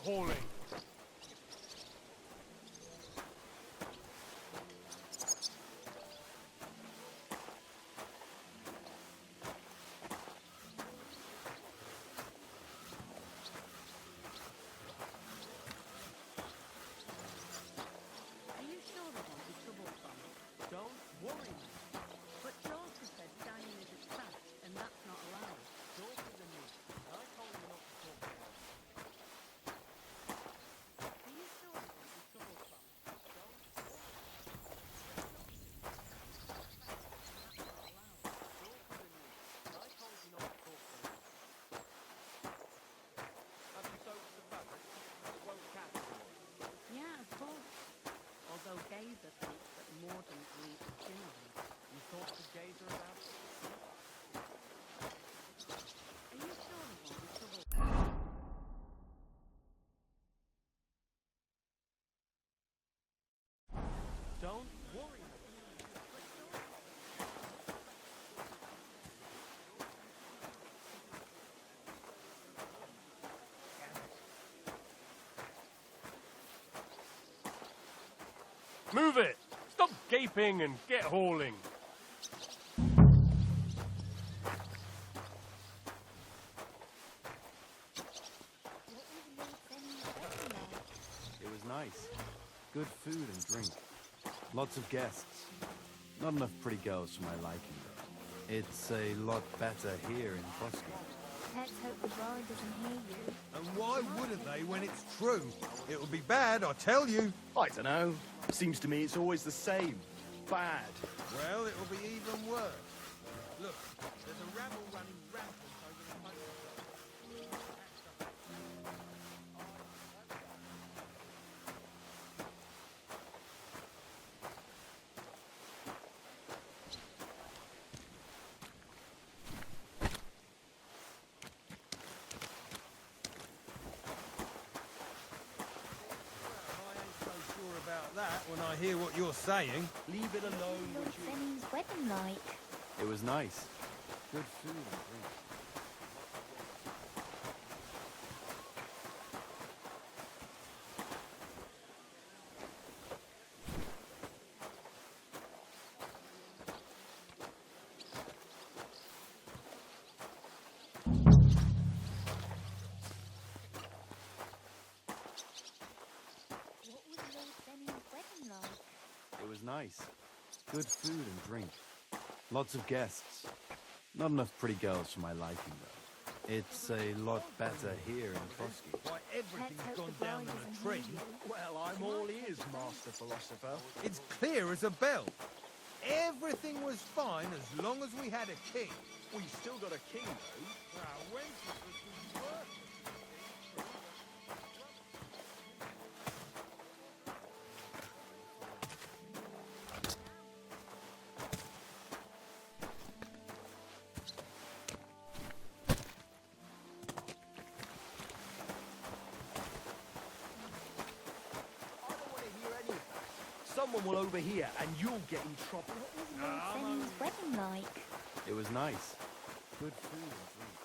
hauling. Are you sure there won't be trouble from it? Don't worry, mate. But George said dining is a craft, and that's not allowed. Daughters and me. I told you not to talk to them. Are you sure there won't be trouble from it? I told you not to talk to them. Have you soaked the fabric? It won't catch anyone. Yeah, of course. Although Gazer thinks that Morden leaves sin on him. You talked to Gazer about it? Are you sure there won't be trouble? Don't worry, mate. Move it! Stop gaping and get hauling. It was nice. Good food and drink. Lots of guests. Not enough pretty girls for my liking, though. It's a lot better here in Frosty. Let's hope the bride doesn't hear you. And why wouldn't they when it's true? It'll be bad, I tell you. I don't know. Seems to me it's always the same. Bad. Well, it'll be even worse. Look, there's a rabble running rampant over the countryside. I ain't so sure about that when I hear what you're saying. Leave it alone, Lord would you? Benny's wedding like. It was nice. Good food and drink. What was Lord Benny's wedding like? It was nice. Good food and drink. Lots of guests. Not enough pretty girls for my liking, though. It's a lot better here in Frosty. Why, everything's Let's hope gone the down bride in a doesn't tree. hear you. Well, I'm all ears, Master Philosopher. It's clear as a bell. Everything was fine as long as we had a king. We still got a king, though. Well, Wenceslas was worse. I don't want to hear any of that. Someone will overhear, and you'll get in trouble. What was Lord Benny's wedding like? It was nice. Good food and drink.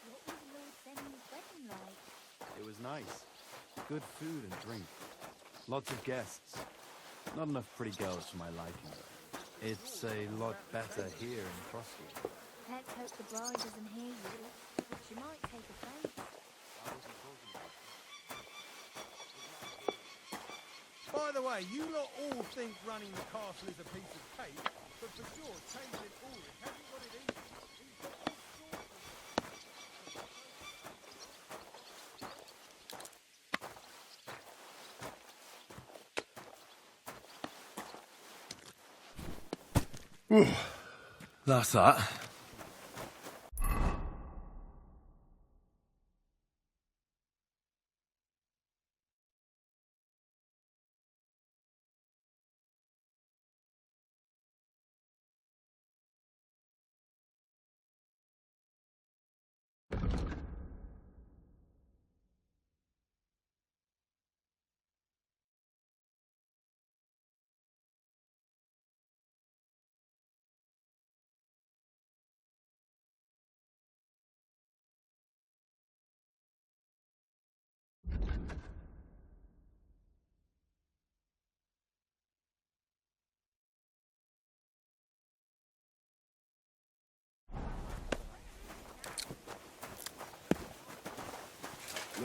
What was Lord Benny's wedding like? It was nice. Good food and drink. Lots of guests. Not enough pretty girls for my liking, though. It's a lot better here in Frosty. Let's hope the bride doesn't hear you. She might take offence. By the way, you lot all think running the castle is a piece of cake, but for George, Chamberlain Ulrich hasn't got it easy. He's got all sorts of... That's that.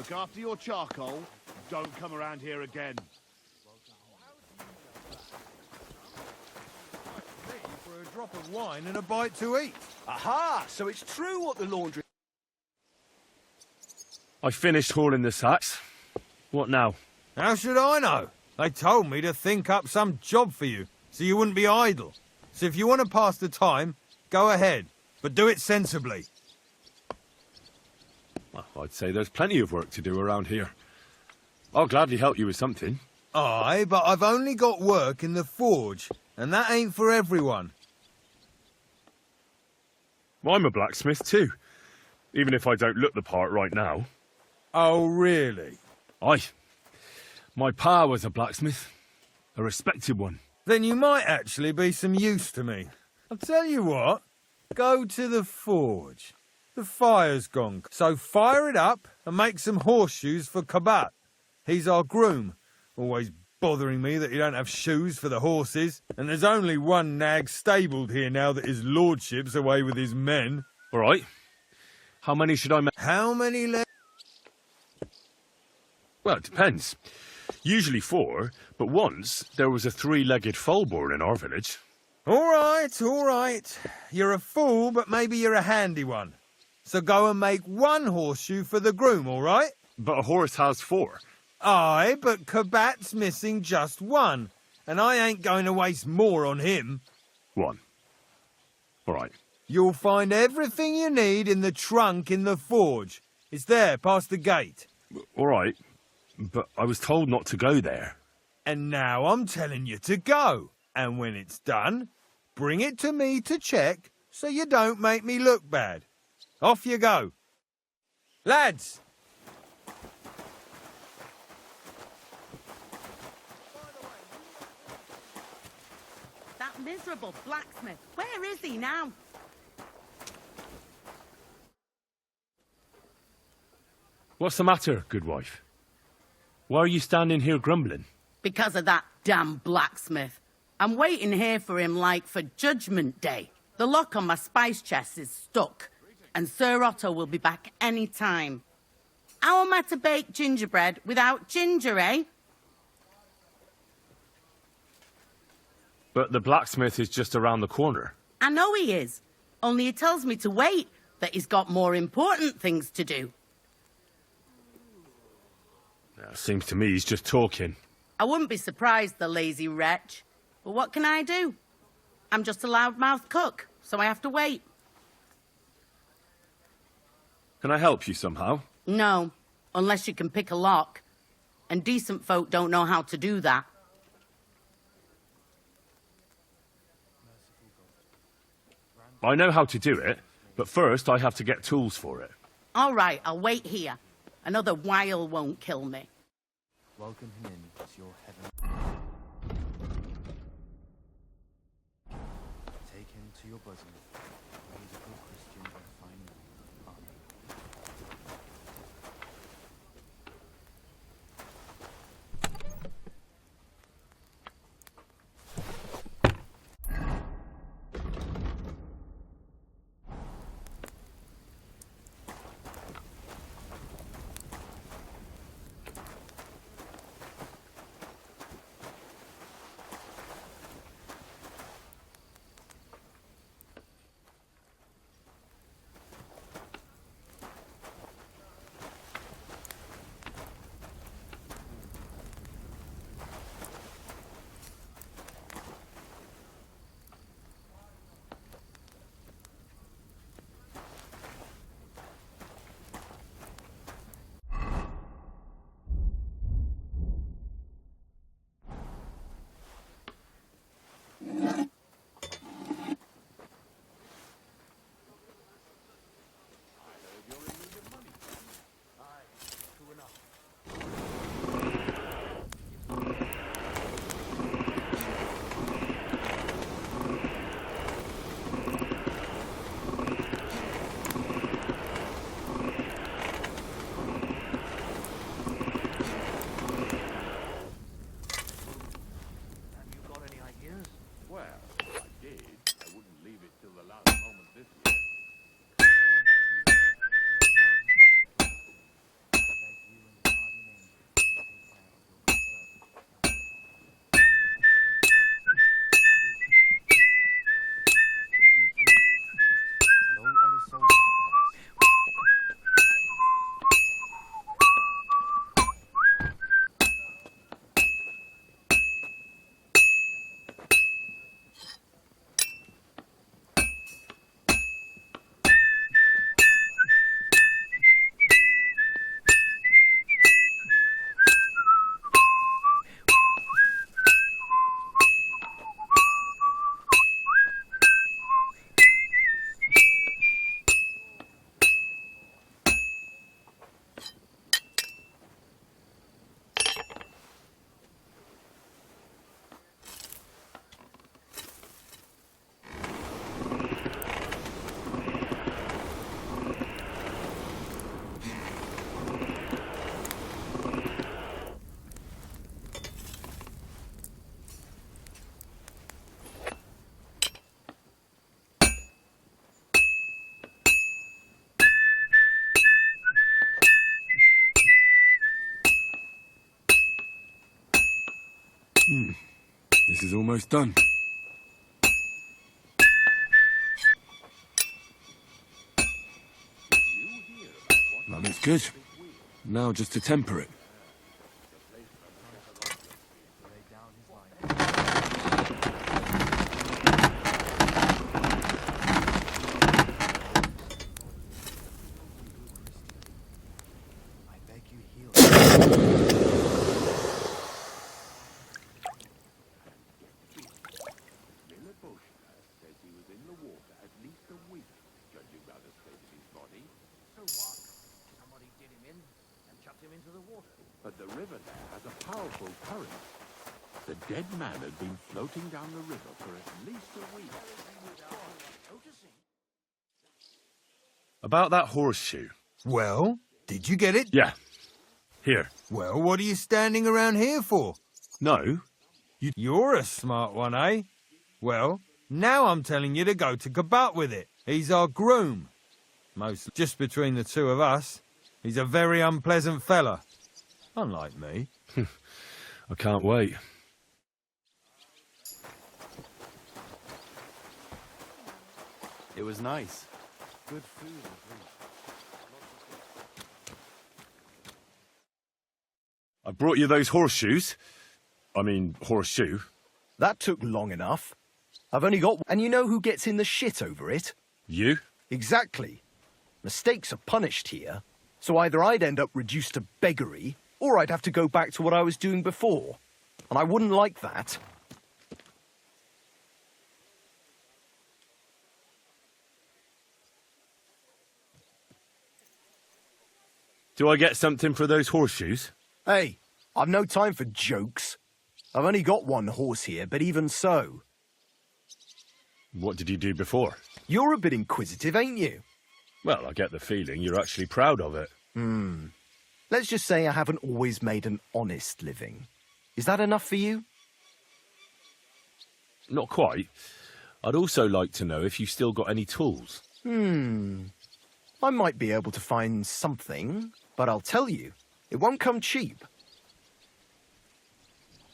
Look after your charcoal. Don't come around here again. For a drop of wine and a bite to eat. Aha! So it's true what the laundry... I finished hauling the sacks. What now? How should I know? They told me to think up some job for you, so you wouldn't be idle. So if you want to pass the time, go ahead, but do it sensibly. Well, I'd say there's plenty of work to do around here. I'll gladly help you with something. Aye, but I've only got work in the forge, and that ain't for everyone. Well, I'm a blacksmith too, even if I don't look the part right now. Oh, really? Aye. My pa was a blacksmith. A respected one. Then you might actually be some use to me. I'll tell you what, go to the forge. The fire's gone, so fire it up and make some horseshoes for Kabat. He's our groom, always bothering me that he don't have shoes for the horses, and there's only one nag stabled here now that his lordship's away with his men. All right. How many should I make? How many Well, it depends. Usually 4, but once there was a 3-legged foal born in our village. All right. You're a fool, but maybe you're a handy one. So go and make 1 horseshoe for the groom, all right? But a horse has 4. Aye, but Kabat's missing just 1, and I ain't going to waste more on him. 1. All right. You'll find everything you need in the trunk in the forge. It's there, past the gate. All right. But I was told not to go there. And now I'm telling you to go. And when it's done, bring it to me to check so you don't make me look bad. Off you go. Lads! That miserable blacksmith. Where is he now? What's the matter, good wife? Why are you standing here grumbling? Because of that damn blacksmith. I'm waiting here for him like for Judgment Day. The lock on my spice chest is stuck, and Sir Otto will be back any time. How am I to bake gingerbread without ginger, eh? But the blacksmith is just around the corner. I know he is, only he tells me to wait, that he's got more important things to do. Seems to me he's just talking. I wouldn't be surprised, the lazy wretch. But what can I do? I'm just a loudmouth cook, so I have to wait. Can I help you somehow? No, unless you can pick a lock. And decent folk don't know how to do that. I know how to do it, but first I have to get tools for it. All right, I'll wait here. Another while won't kill me. Welcome him in to your heaven. Take him to your bosom. He's a good Christian and a fine man. Amen. This is almost done. That looks good. Now just to temper it. I beg you, heal. But the river there has a powerful current. The dead man had been floating down the river for at least a week. About that horseshoe. Well, did you get it? Yeah. Here. Well, what are you standing around here for? No. You're a smart one, eh? Well, now I'm telling you to go to Kabat with it. He's our groom. Most just between the two of us, he's a very unpleasant fella. Unlike me. I can't wait. It was nice. Good food and drink. I brought you those horseshoes. I mean, horseshoe. That took long enough. I've only got one. And you know who gets in the shit over it? You? Exactly. Mistakes are punished here. So either I'd end up reduced to beggary, or I'd have to go back to what I was doing before. And I wouldn't like that. Do I get something for those horseshoes? Hey, I've no time for jokes. I've only got one horse here, but even so. What did you do before? You're a bit inquisitive, ain't you? Well, I get the feeling you're actually proud of it. Let's just say I haven't always made an honest living. Is that enough for you? Not quite. I'd also like to know if you've still got any tools. I might be able to find something, but I'll tell you, it won't come cheap.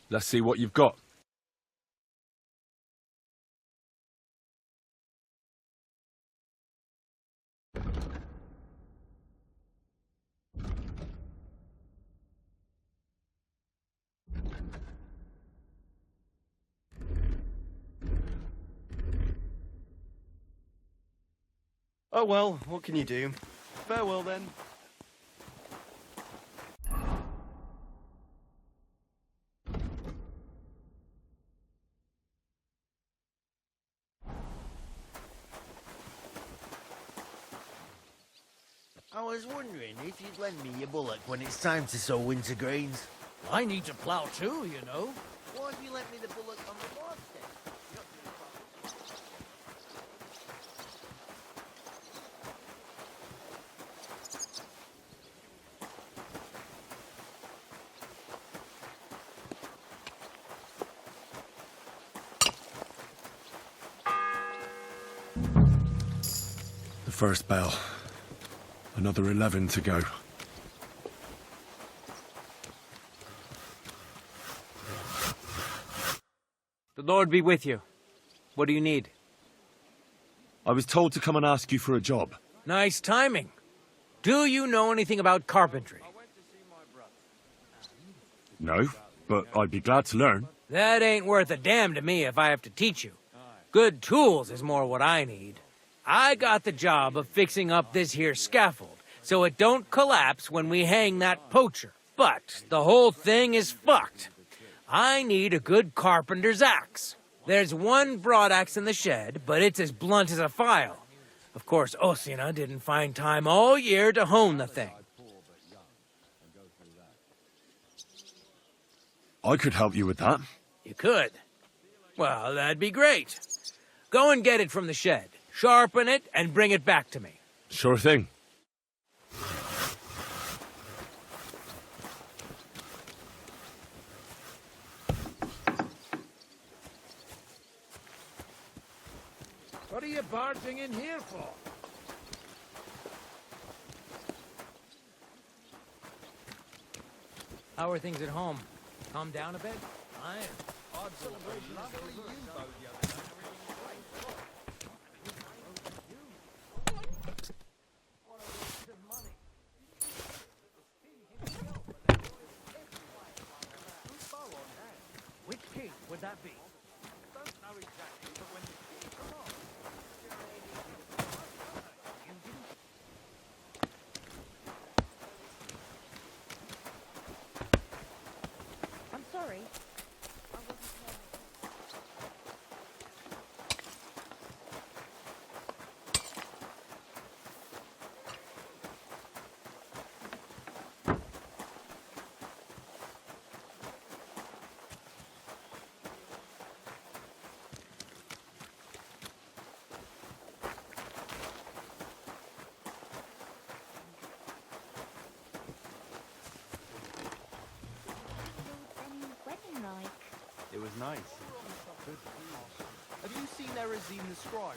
Let's see what you've got. Oh well, what can you do? Farewell then. I was wondering if you'd lend me your bullock when it's time to sow wintergreens. I need to plow too, you know. Why don't you lend me the bullock on the farmstead? The first bell. Another 11 to go. The Lord be with you. What do you need? I was told to come and ask you for a job. Nice timing. Do you know anything about carpentry? No, but I'd be glad to learn. That ain't worth a damn to me if I have to teach you. Good tools is more what I need. I got the job of fixing up this here scaffold, so it don't collapse when we hang that poacher. But the whole thing is fucked. I need a good carpenter's axe. There's one broadaxe in the shed, but it's as blunt as a file. Of course, Osina didn't find time all year to hone the thing. I could help you with that. You could. Well, that'd be great. Go and get it from the shed, sharpen it, and bring it back to me. Sure thing. What are you barging in here for? How are things at home? Calm down a bit? I am. Which king would that be? I don't know exactly, but when... Come on. I'm sorry. I wasn't paying Any wedding like? It was nice. Good. Have you seen Erezine the Scribe?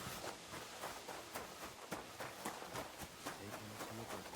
Taking us to a bosom.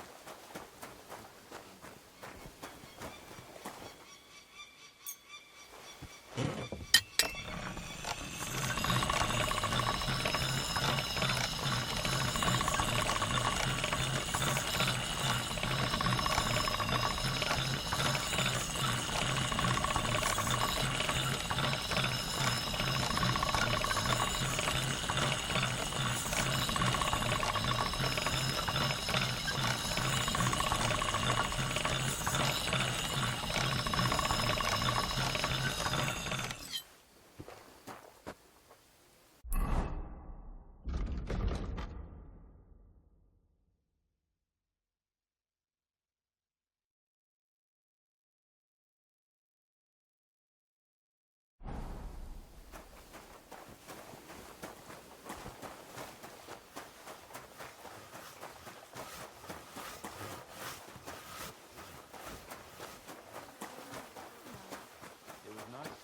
It was nice.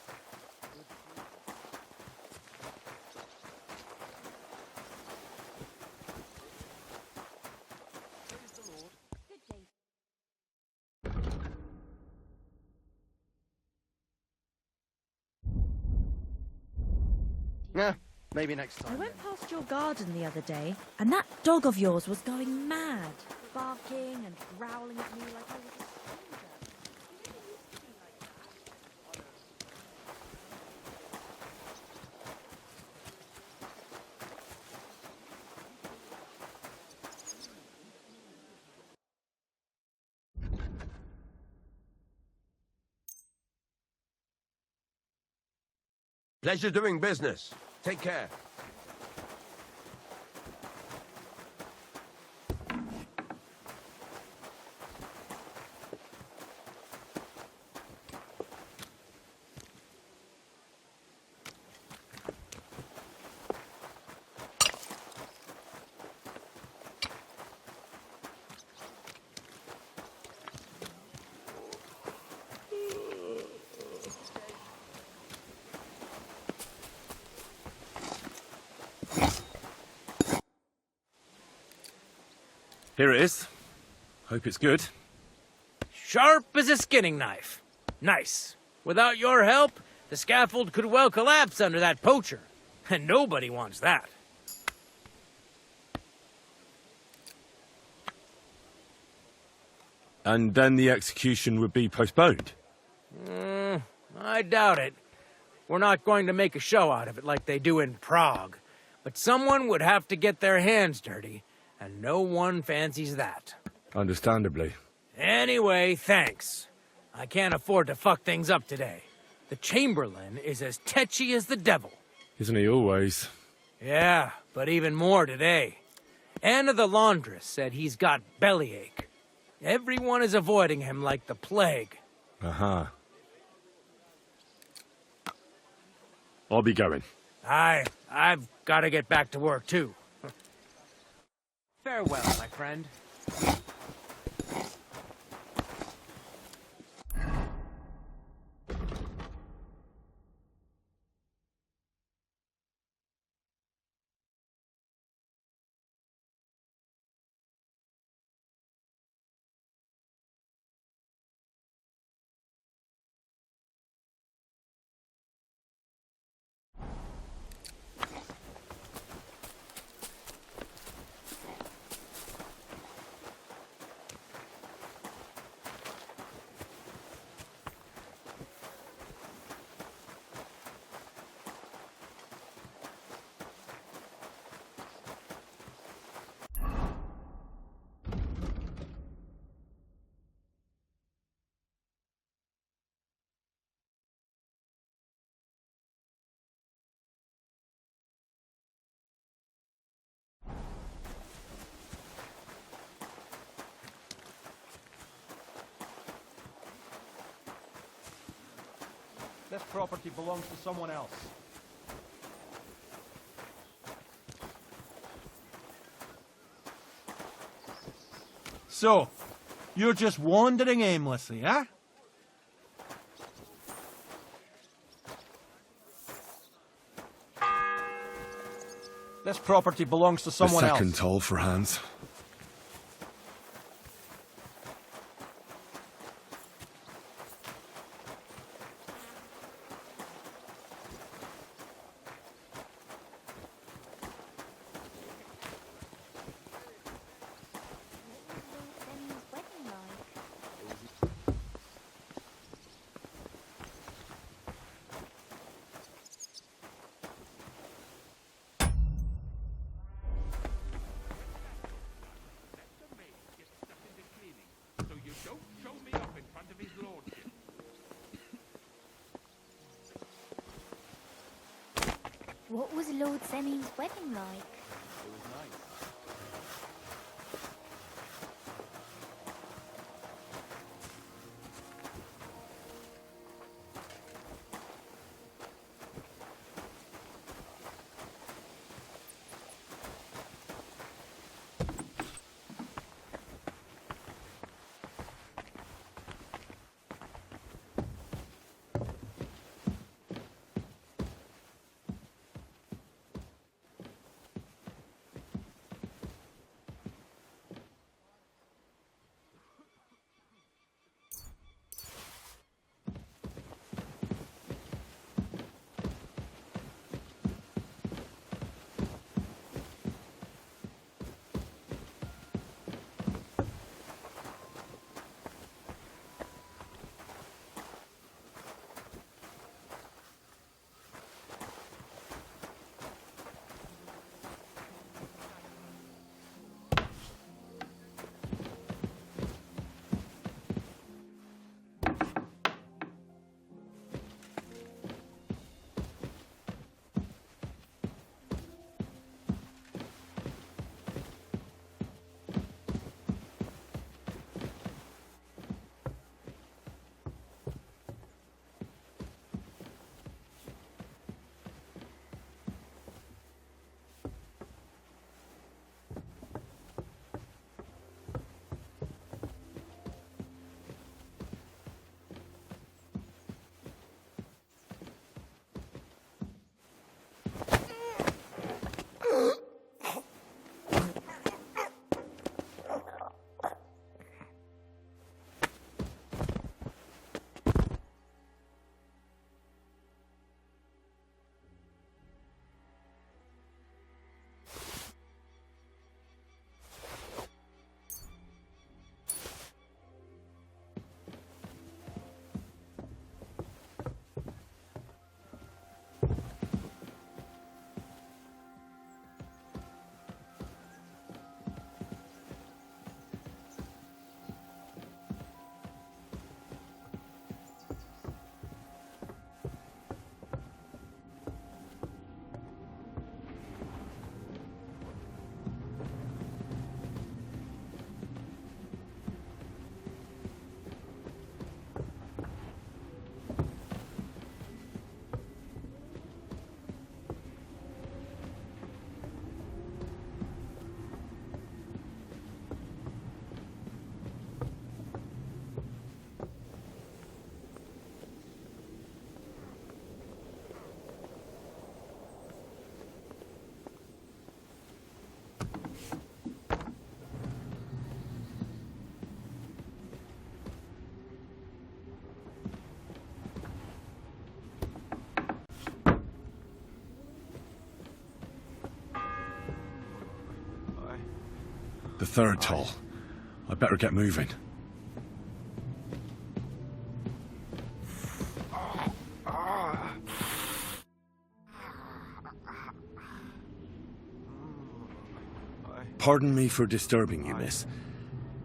Good food. Praise the Lord. Good day. Yeah, maybe next I time. went past your garden the other day, and that dog of yours was going mad, barking and growling at me like I was a stranger. Pleasure doing business. Take care. Here it is. Hope it's good. Sharp as a skinning knife. Nice. Without your help, the scaffold could well collapse under that poacher. And nobody wants that. And then the execution would be postponed. I doubt it. We're not going to make a show out of it like they do in Prague. But someone would have to get their hands dirty, and no one fancies that. Understandably. Anyway, thanks. I can't afford to fuck things up today. The Chamberlain is as tetchy as the devil. Isn't he always? Yeah, but even more today. Anna the laundress said he's got bellyache. Everyone is avoiding him like the plague. Uh-huh. I'll be going. I've got to get back to work, too. Farewell, my friend. This property belongs to someone else. So, you're just wandering aimlessly, eh? This property belongs to someone else. The second toll for Hans. What was Lord Semme's wedding like? It was nice. The third toll. I better get moving. Pardon me for disturbing you, miss.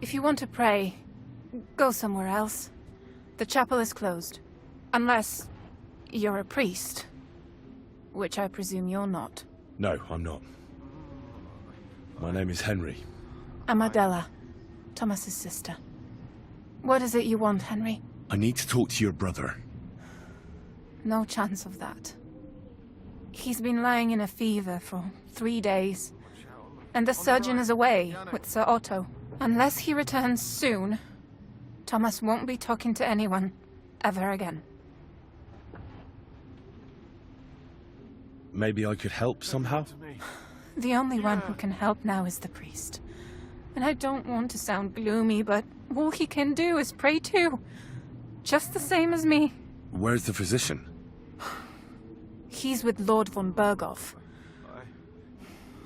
If you want to pray, go somewhere else. The chapel is closed. Unless you're a priest. Which I presume you're not. No, I'm not. My name is Henry. I'm Adela, Thomas's sister. What is it you want, Henry? I need to talk to your brother. No chance of that. He's been lying in a fever for 3 days. And the surgeon is away with Sir Otto. Unless he returns soon, Thomas won't be talking to anyone ever again. Maybe I could help somehow? The only one who can help now is the priest. And I don't want to sound gloomy, but all he can do is pray too. Just the same as me. Where's the physician? He's with Lord von Berghoff.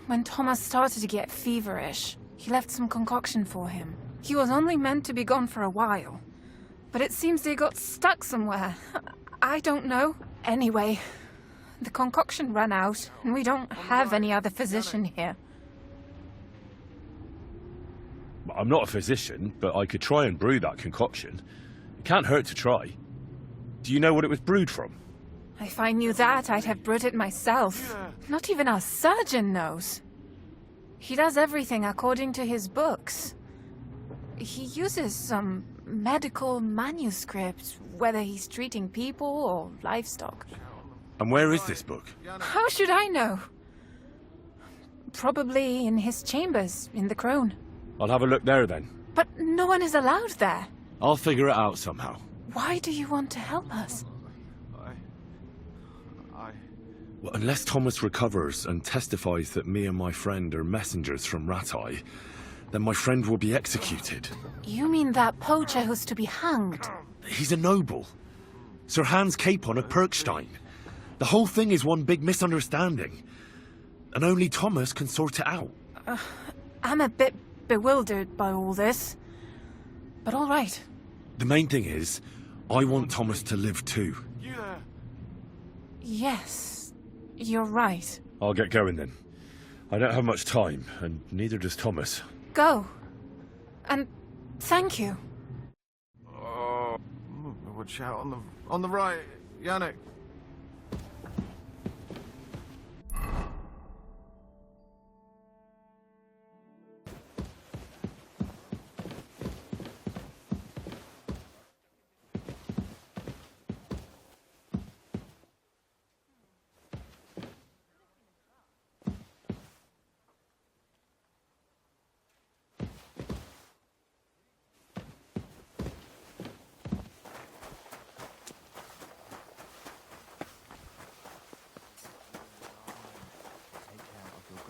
When Thomas started to get feverish, he left some concoction for him. He was only meant to be gone for a while. But it seems they got stuck somewhere. I don't know. Anyway, the concoction ran out, and we don't have any other physician here. I'm not a physician, but I could try and brew that concoction. It can't hurt to try. Do you know what it was brewed from? If I knew that, I'd have brewed it myself. Not even our surgeon knows. He does everything according to his books. He uses some medical manuscript, whether he's treating people or livestock. And where is this book? How should I know? Probably in his chambers, in the Crone. I'll have a look there then. But no one is allowed there. I'll figure it out somehow. Why do you want to help us? Well, unless Thomas recovers and testifies that me and my friend are messengers from Rattay, then my friend will be executed. You mean that poacher who's to be hanged? He's a noble. Sir Hans Capon of Perkstein. The whole thing is one big misunderstanding. And only Thomas can sort it out. I'm a bit bewildered by all this. But all right. The main thing is, I want Thomas to live too. Yes, you're right. I'll get going then. I don't have much time, and neither does Thomas. Go. And thank you. Oh, watch out on the right, Yannick.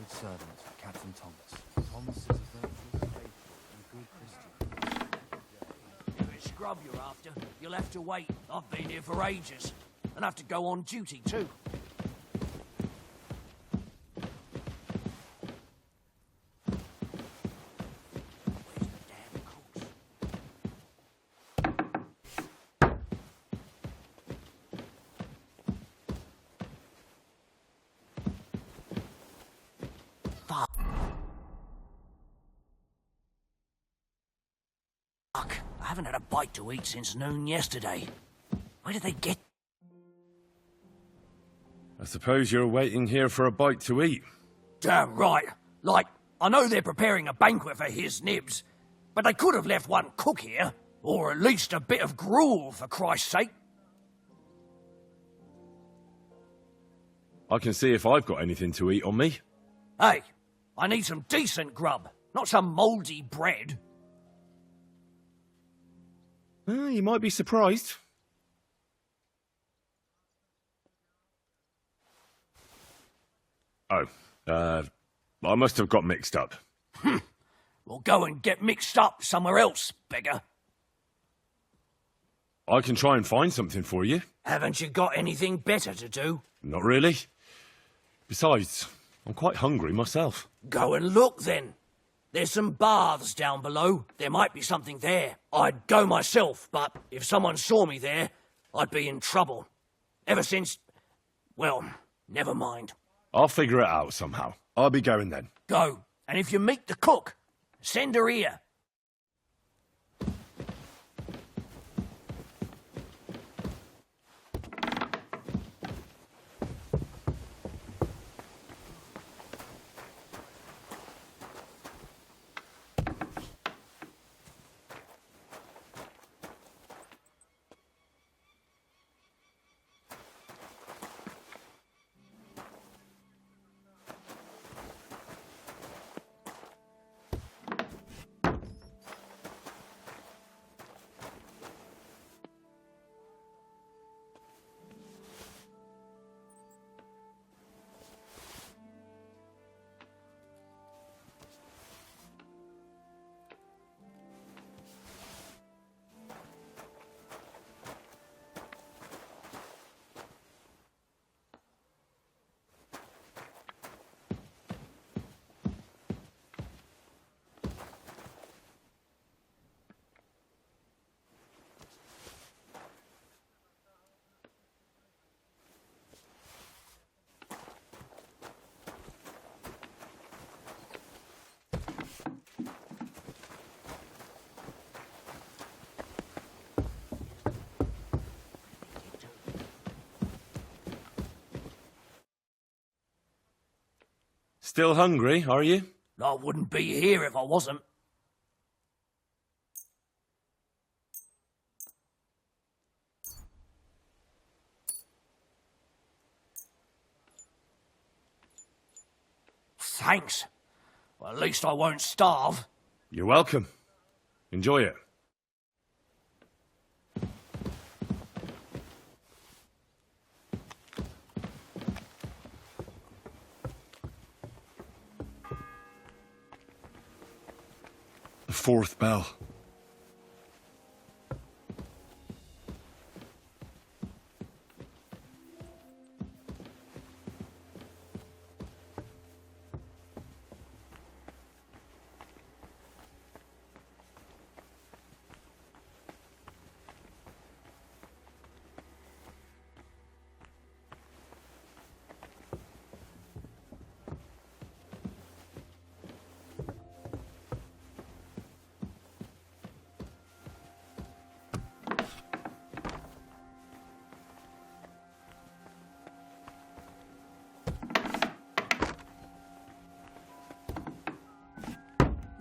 Servant, Captain Thomas. Thomas is a virtuous, faithful, and good Christian. If it's scrub you're after, you'll have to wait. I've been here for ages. And have to go on duty, too. Where's the damn cooks? Fuck. I haven't had a bite to eat since noon yesterday. Where did they get? I suppose you're waiting here for a bite to eat. Damn right. Like, I know they're preparing a banquet for his nibs, but they could have left one cook here, or at least a bit of gruel, for Christ's sake. I can see if I've got anything to eat on me. Hey, I need some decent grub, not some mouldy bread. You might be surprised. Oh, I must have got mixed up. Well, go and get mixed up somewhere else, beggar. I can try and find something for you. Haven't you got anything better to do? Not really. Besides, I'm quite hungry myself. Go and look, then. There's some baths down below. There might be something there. I'd go myself, but if someone saw me there, I'd be in trouble. Ever since... well, never mind. I'll figure it out somehow. I'll be going then. Go, and if you meet the cook, send her here. Still hungry, are you? I wouldn't be here if I wasn't. Thanks. Well, at least I won't starve. You're welcome. Enjoy it. The fourth bell.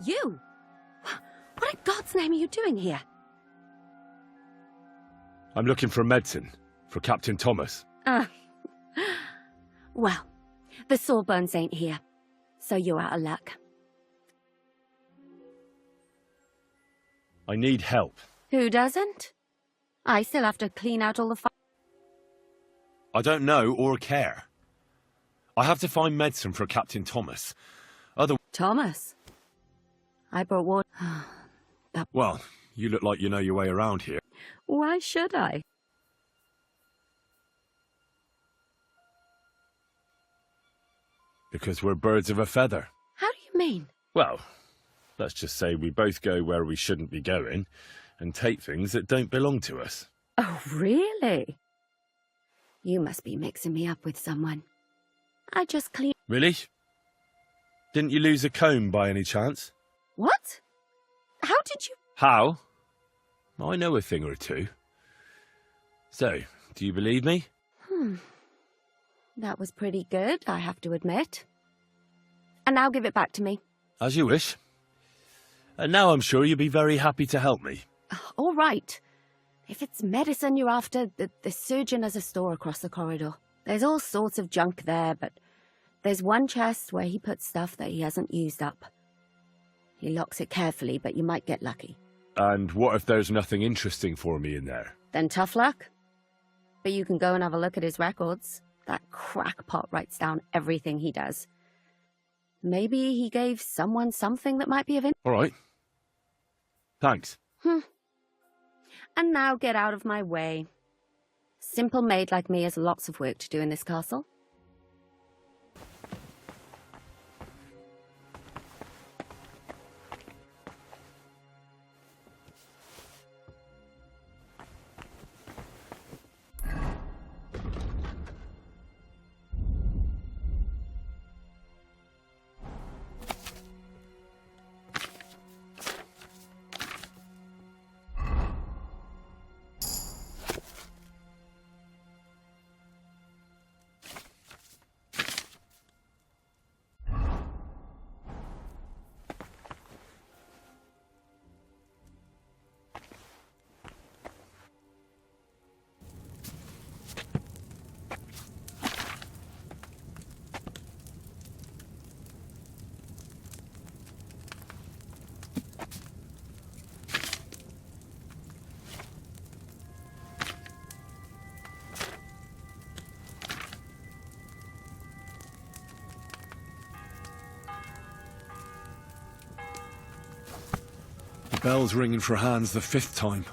You? What in God's name are you doing here? I'm looking for medicine for Captain Thomas. Well, the Sawbones ain't here, so you're out of luck. I need help. Who doesn't? I still have to clean out all the I don't know or care. I have to find medicine for Captain Thomas. Thomas? I brought water. Well, you look like you know your way around here. Why should I? Because we're birds of a feather. How do you mean? Well, let's just say we both go where we shouldn't be going and take things that don't belong to us. Oh, really? You must be mixing me up with someone. I just clean... Really? Didn't you lose a comb by any chance? What? How did you... How? I know a thing or two. So, do you believe me? That was pretty good, I have to admit. And now give it back to me. As you wish. And now I'm sure you'll be very happy to help me. All right. If it's medicine you're after, the surgeon has a store across the corridor. There's all sorts of junk there, but there's one chest where he puts stuff that he hasn't used up. He locks it carefully, but you might get lucky. And what if there's nothing interesting for me in there? Then tough luck. But you can go and have a look at his records. That crackpot writes down everything he does. Maybe he gave someone something that might be of interest. All right. Thanks. And now get out of my way. Simple maid like me has lots of work to do in this castle. The bell's ringing for Hans the 5th time.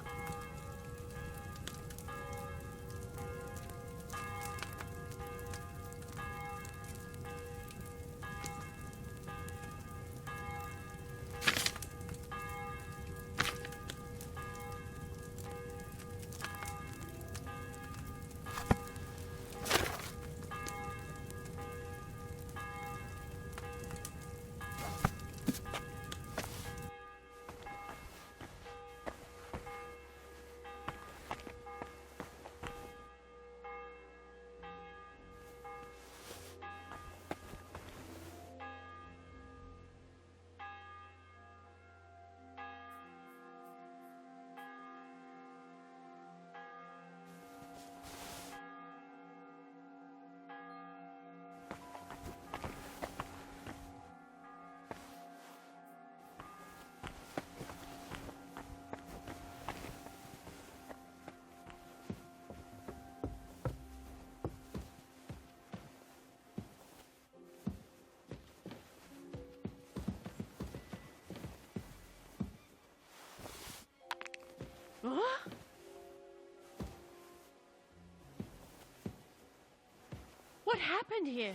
What happened here?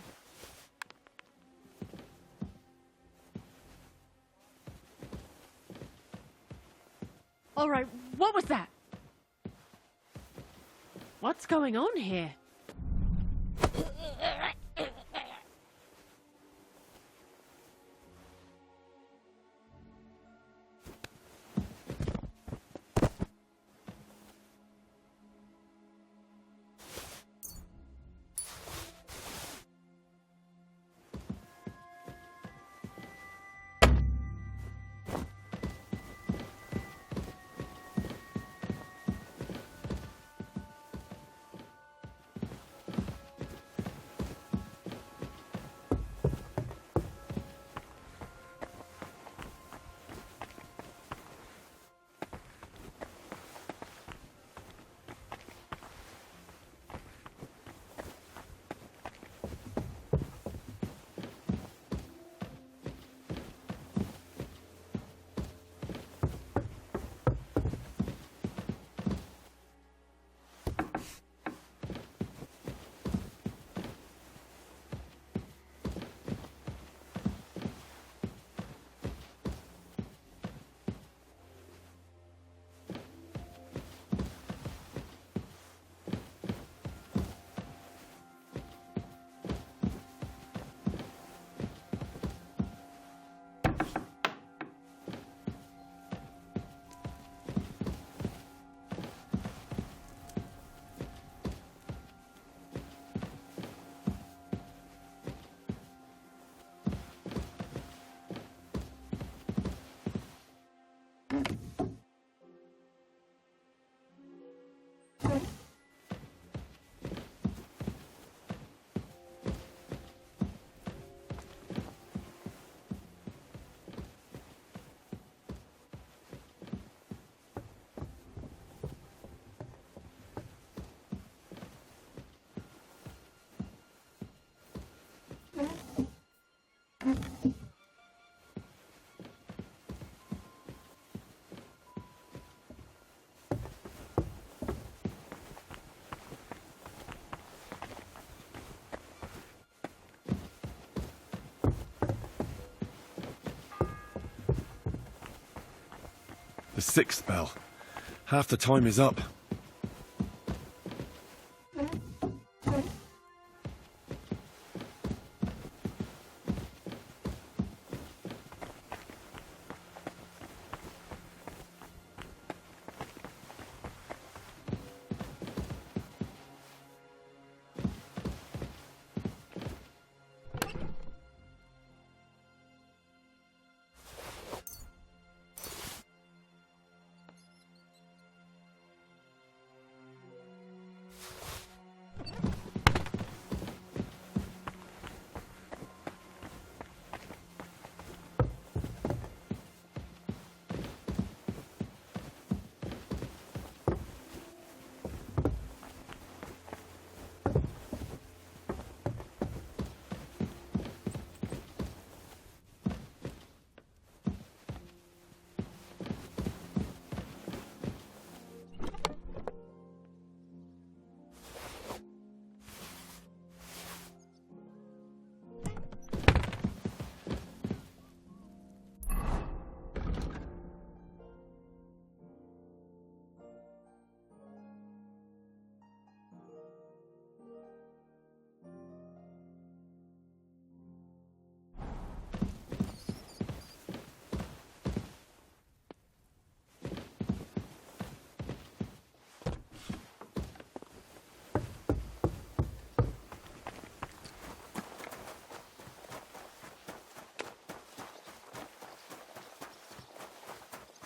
All right, what was that? What's going on here? The sixth bell. Half the time is up.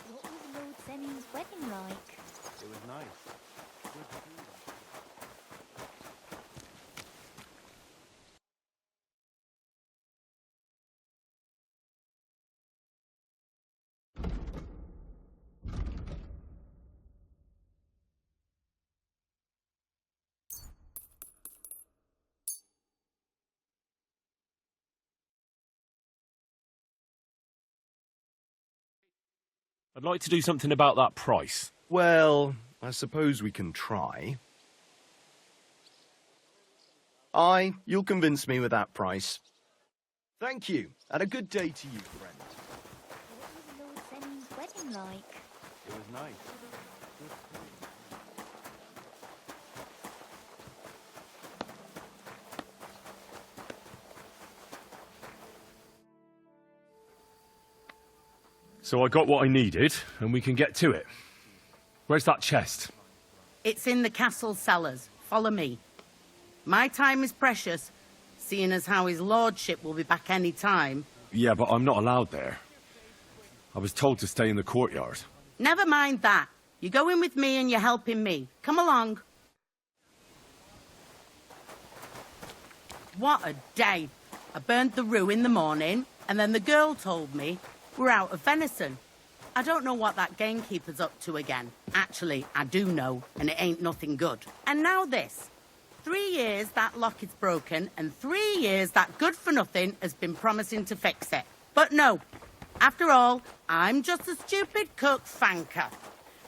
What was Lord Zeni's wedding like? It was nice. Good food. I'd like to do something about that price. Well, I suppose we can try. Aye, you'll convince me with that price. Thank you, and a good day to you, friend. What was Lord Zenning's wedding like? It was nice. So I got what I needed, and we can get to it. Where's that chest? It's in the castle cellars. Follow me. My time is precious, seeing as how his lordship will be back any time. Yeah, but I'm not allowed there. I was told to stay in the courtyard. Never mind that. You're going with me and you're helping me. Come along. What a day. I burned the rue in the morning, and then the girl told me we're out of venison. I don't know what that gamekeeper's up to again. Actually, I do know, and it ain't nothing good. And now this. 3 years that lock is broken, and 3 years that good-for-nothing has been promising to fix it. But no. After all, I'm just a stupid cook fanker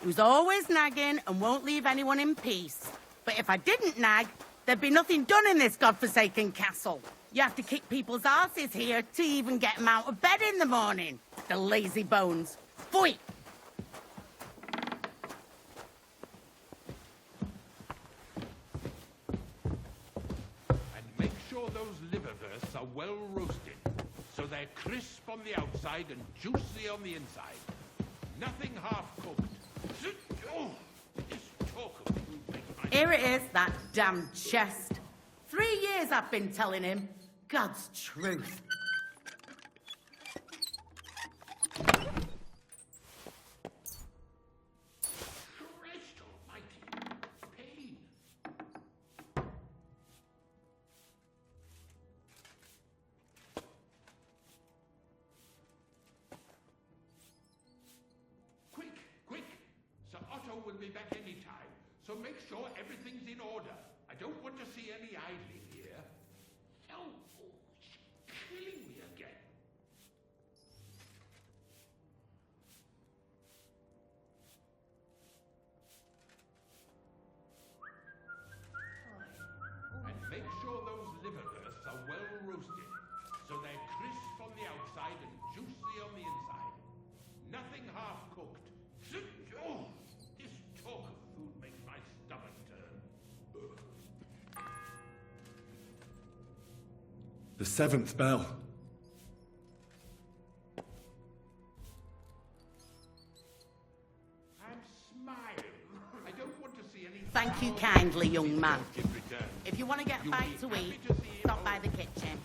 who's always nagging and won't leave anyone in peace. But if I didn't nag, there'd be nothing done in this godforsaken castle. You have to kick people's asses here to even get them out of bed in the morning. The lazy bones. Pfui! And make sure those liverwursts are well roasted, so they're crisp on the outside and juicy on the inside. Nothing half-cooked. Oh, this talk of food makes my... Here it is, that damn chest. 3 years I've been telling him. God's truth. Christ almighty. Pain. Quick, quick! Sir Otto will be back any time, so make sure everything's in order. I don't want to see any idling here. Oh, she's killing me again. And make sure those liverwursts are well roasted, so they're crisp on the outside and juicy on the inside. Nothing half-cooked. Oh, this talk of food makes my stomach turn. The 7th bell. And smile. I don't want to see any... Thank you kindly, young man. in return. If you want to get a You'll bite be to happy eat, to see it stop all. by the kitchen.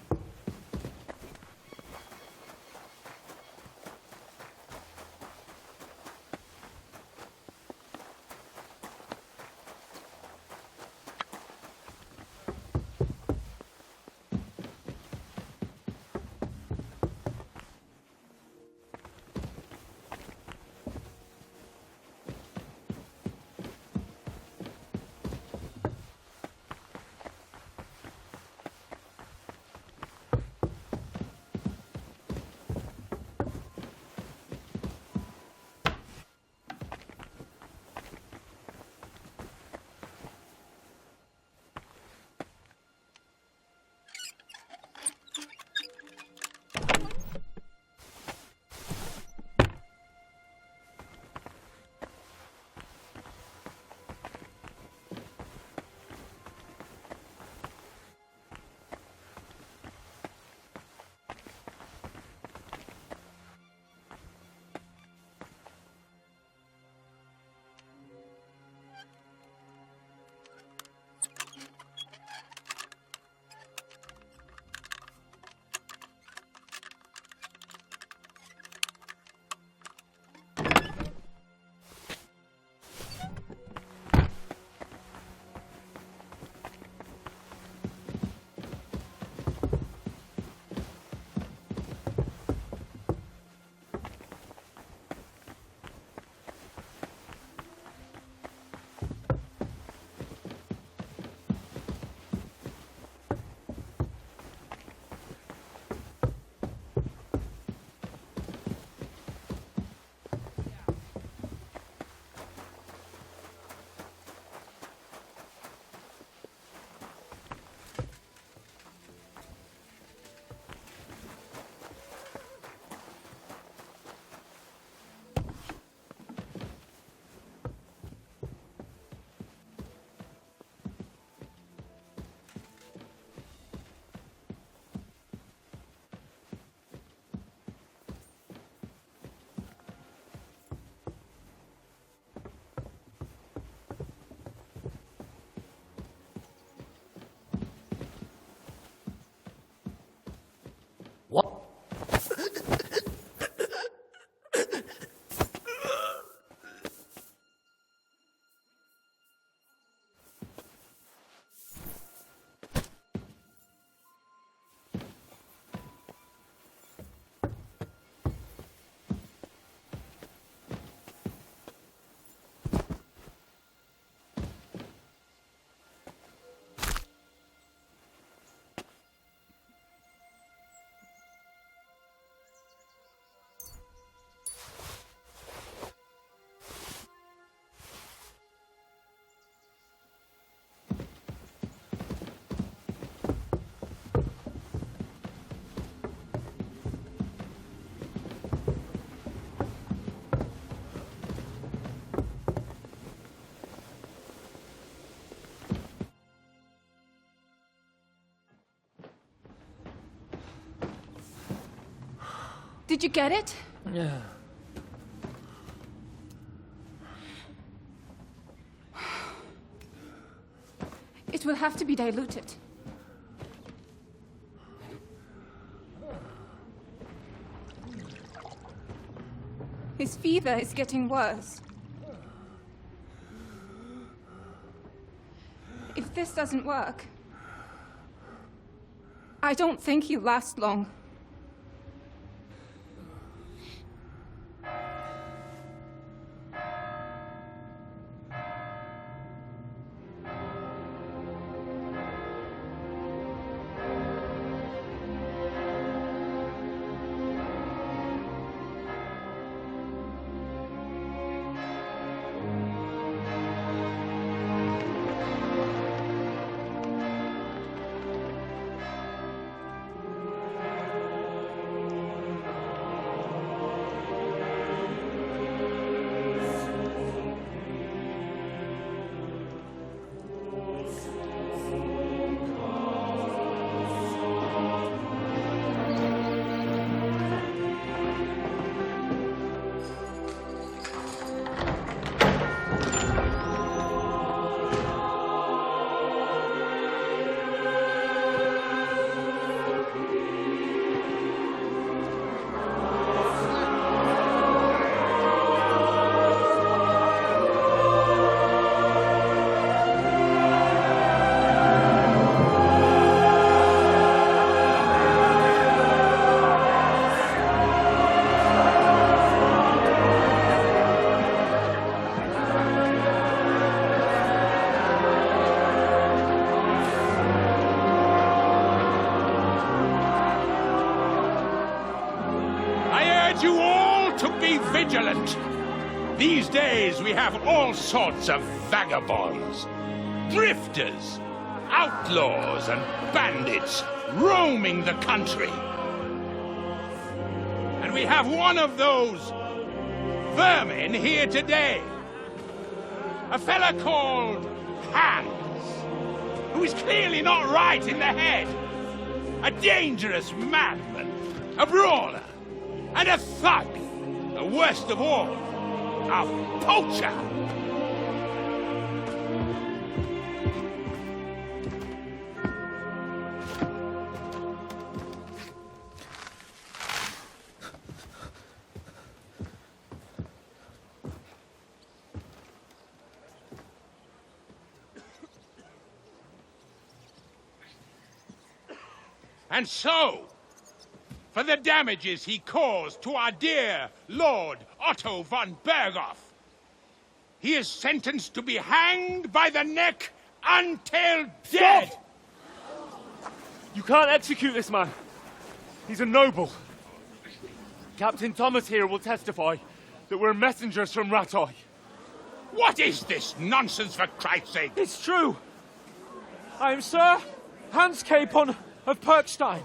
Did you get it? Yeah. It will have to be diluted. His fever is getting worse. If this doesn't work, I don't think he'll last long. You all to be vigilant. These days we have all sorts of vagabonds, drifters, outlaws and bandits roaming the country. And we have one of those vermin here today. A fella called Hans, who is clearly not right in the head. A dangerous madman, a brawler, and a thug, the worst of all, a poacher. And so, for the damages he caused to our dear Lord Otto von Berghoff, he is sentenced to be hanged by the neck until dead. Stop! You can't execute this man. He's a noble. Captain Thomas here will testify that we're messengers from Ratoy. What is this nonsense, for Christ's sake? It's true. I am Sir Hans Capon of Perkstein.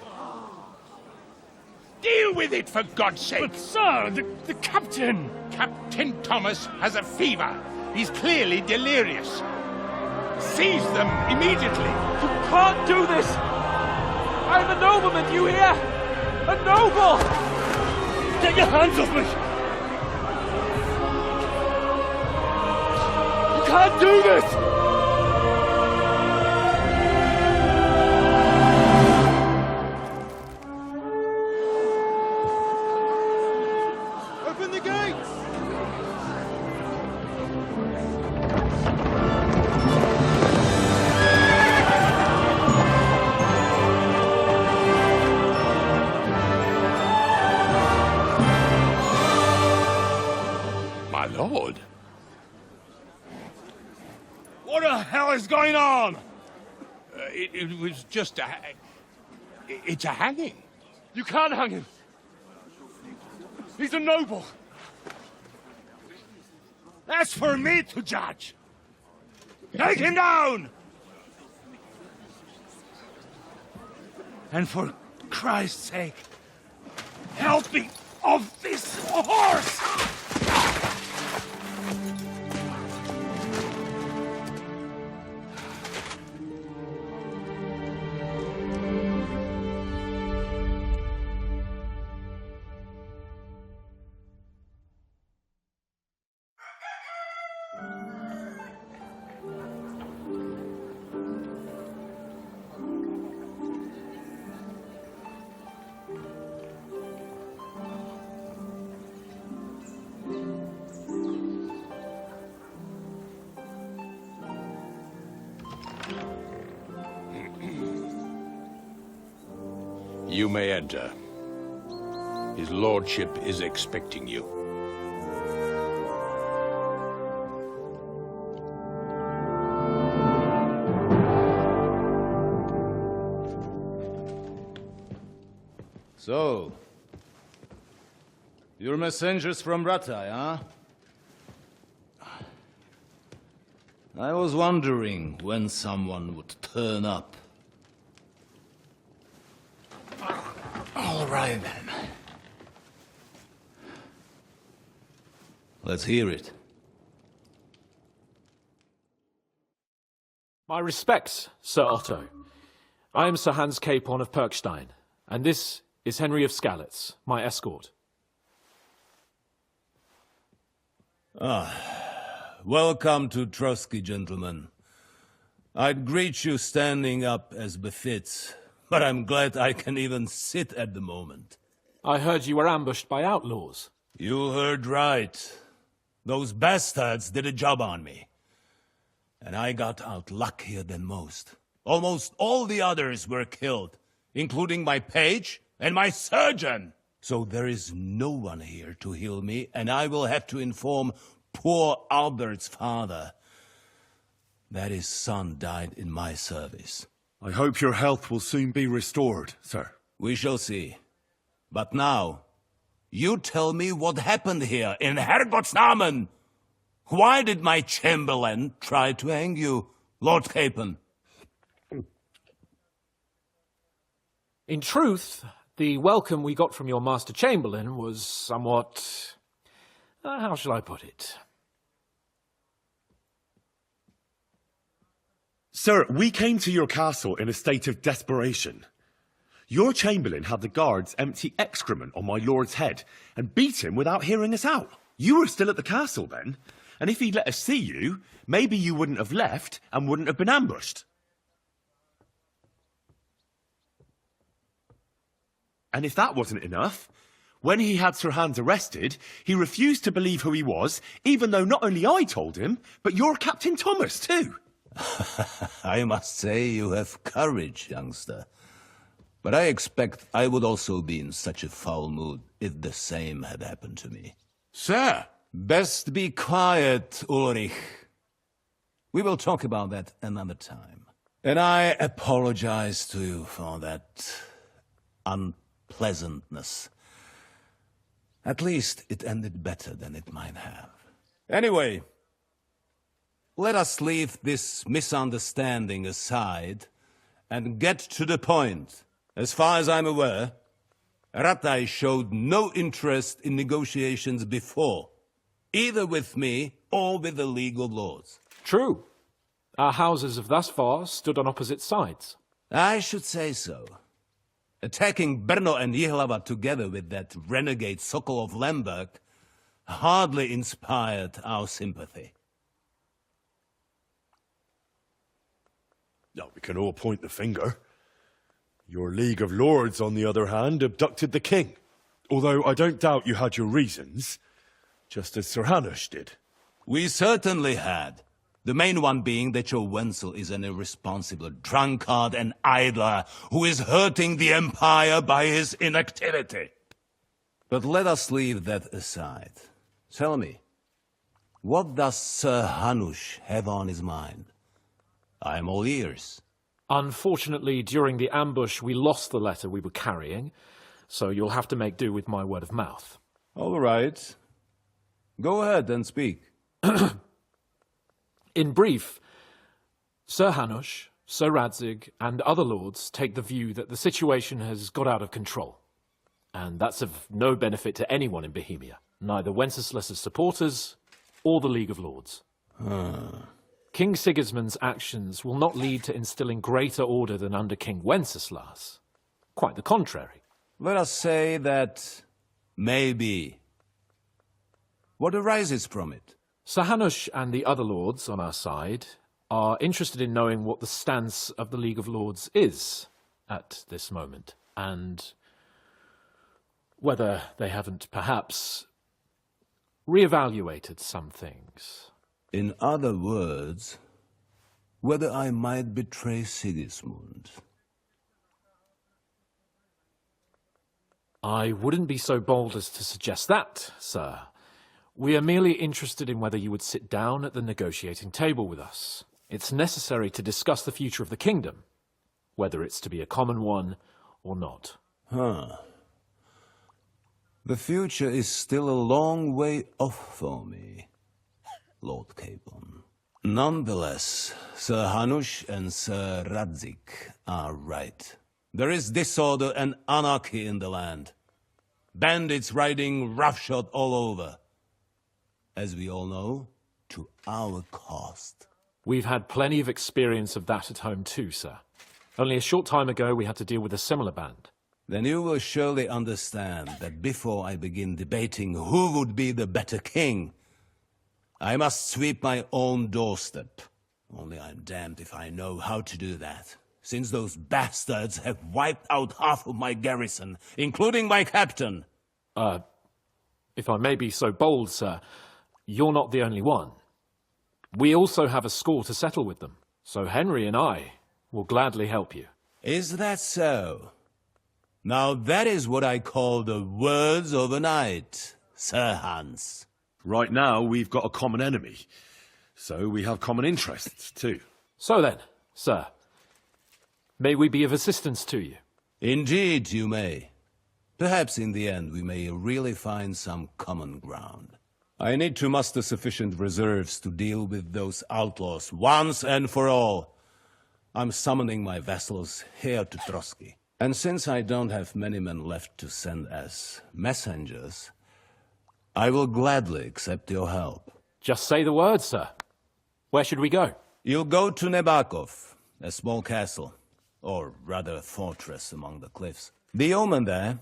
Deal with it, for God's sake! But, sir, the captain... Captain Thomas has a fever. He's clearly delirious. Seize them immediately. You can't do this! I'm a nobleman, you hear? A noble! Get your hands off me! You can't do this! Lord. What the hell is going on? It was just a... It's a hanging. You can't hang him. He's a noble. That's for me to judge. Take him down! And for Christ's sake, help me off this horse! You may enter. His lordship is expecting you. So, you're messengers from Ratai, huh? I was wondering when someone would turn up. All right, then. Let's hear it. My respects, Sir Otto. I am Sir Hans Capon of Perkstein, and this is Henry of Skalitz, my escort. Welcome to Trotsky, gentlemen. I'd greet you standing up as befits, but I'm glad I can even sit at the moment. I heard you were ambushed by outlaws. You heard right. Those bastards did a job on me. And I got out luckier than most. Almost all the others were killed, including my page and my surgeon. So there is no one here to heal me, and I will have to inform poor Albert's father that his son died in my service. I hope your health will soon be restored, sir. We shall see. But now, you tell me what happened here in Herrgottsnamen. Why did my chamberlain try to hang you, Lord Capon? In truth, the welcome we got from your Master Chamberlain was somewhat... how shall I put it? Sir, we came to your castle in a state of desperation. Your Chamberlain had the guards empty excrement on my lord's head and beat him without hearing us out. You were still at the castle then, and if he'd let us see you, maybe you wouldn't have left and wouldn't have been ambushed. And if that wasn't enough, when he had Sir Hans arrested, he refused to believe who he was, even though not only I told him, but your Captain Thomas too. I must say you have courage, youngster. But I expect I would also be in such a foul mood if the same had happened to me. Sir! Best be quiet, Ulrich. We will talk about that another time. And I apologize to you for that unpleasantness. At least it ended better than it might have. Anyway, let us leave this misunderstanding aside and get to the point. As far as I'm aware, Ratai showed no interest in negotiations before, either with me or with the League of Lords. True. Our houses have thus far stood on opposite sides. I should say so. Attacking Brno and Jihlava together with that renegade Sokol of Lemberg hardly inspired our sympathy. No, we can all point the finger. Your League of Lords, on the other hand, abducted the king. Although I don't doubt you had your reasons, just as Sir Hanush did. We certainly had. The main one being that your Wenzel is an irresponsible drunkard and idler who is hurting the Empire by his inactivity. But let us leave that aside. Tell me, what does Sir Hanush have on his mind? I am all ears. Unfortunately, during the ambush, we lost the letter we were carrying, so you'll have to make do with my word of mouth. All right. Go ahead and speak. In brief, Sir Hanush, Sir Radzig, and other lords take the view that the situation has got out of control. And that's of no benefit to anyone in Bohemia, neither Wenceslas's supporters or the League of Lords. King Sigismund's actions will not lead to instilling greater order than under King Wenceslas. Quite the contrary. Let us say that maybe. What arises from it? Sir Hanush and the other lords on our side are interested in knowing what the stance of the League of Lords is at this moment, and whether they haven't perhaps reevaluated some things. In other words, whether I might betray Sigismund. I wouldn't be so bold as to suggest that, sir. We are merely interested in whether you would sit down at the negotiating table with us. It's necessary to discuss the future of the kingdom, whether it's to be a common one or not. Huh. The future is still a long way off for me, Lord Capon. Nonetheless, Sir Hanush and Sir Radzik are right. There is disorder and anarchy in the land. Bandits riding roughshod all over. As we all know, to our cost. We've had plenty of experience of that at home too, sir. Only a short time ago we had to deal with a similar band. Then you will surely understand that before I begin debating who would be the better king, I must sweep my own doorstep. Only I'm damned if I know how to do that, since those bastards have wiped out half of my garrison, including my captain. If I may be so bold, sir, you're not the only one. We also have a score to settle with them, so Henry and I will gladly help you. Is that so? Now that is what I call the words of a knight, Sir Hans. Right now, we've got a common enemy, so we have common interests too. So then, sir, may we be of assistance to you? Indeed you may. Perhaps in the end we may really find some common ground. I need to muster sufficient reserves to deal with those outlaws once and for all. I'm summoning my vassals here to Trotsky. And since I don't have many men left to send as messengers, I will gladly accept your help. Just say the word, sir. Where should we go? You'll go to Nebakov, a small castle, or rather a fortress among the cliffs. The yeoman there,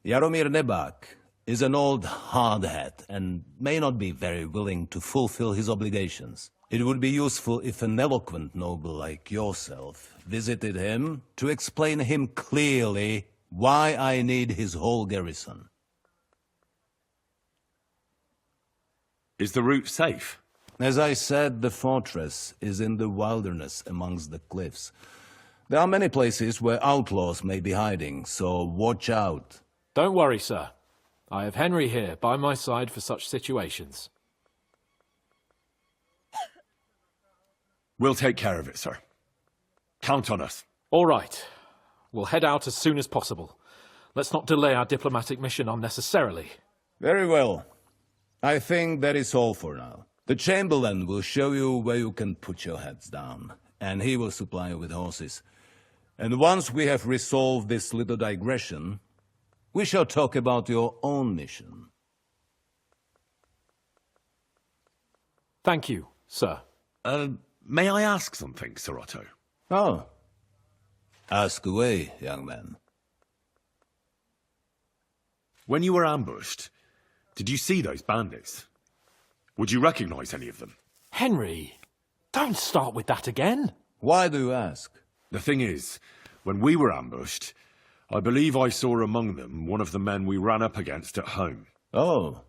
Jaromir Nebak, is an old hardhat and may not be very willing to fulfill his obligations. It would be useful if an eloquent noble like yourself visited him to explain him clearly why I need his whole garrison. Is the route safe? As I said, the fortress is in the wilderness amongst the cliffs. There are many places where outlaws may be hiding, so watch out. Don't worry, sir. I have Henry here by my side for such situations. We'll take care of it, sir. Count on us. All right. We'll head out as soon as possible. Let's not delay our diplomatic mission unnecessarily. Very well. I think that is all for now. The Chamberlain will show you where you can put your heads down, and he will supply you with horses. And once we have resolved this little digression, we shall talk about your own mission. Thank you, sir. May I ask something, Sir Otto? Oh. Ask away, young man. When you were ambushed, did you see those bandits? Would you recognize any of them? Henry, don't start with that again. Why do you ask? The thing is, when we were ambushed, I believe I saw among them one of the men we ran up against at home. Oh.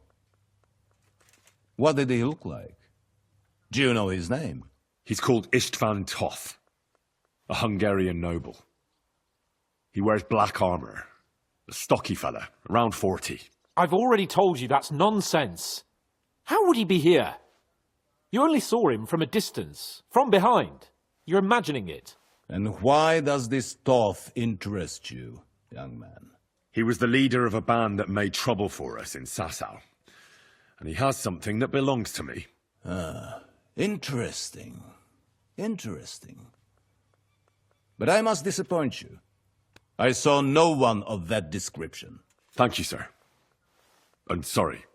What did he look like? Do you know his name? He's called Istvan Toth, a Hungarian noble. He wears black armor, a stocky fella, around 40. I've already told you that's nonsense. How would he be here? You only saw him from a distance, from behind. You're imagining it. And why does this Toth interest you, young man? He was the leader of a band that made trouble for us in Sasau. And he has something that belongs to me. Ah, interesting. Interesting. But I must disappoint you. I saw no one of that description. Thank you, sir. And sorry.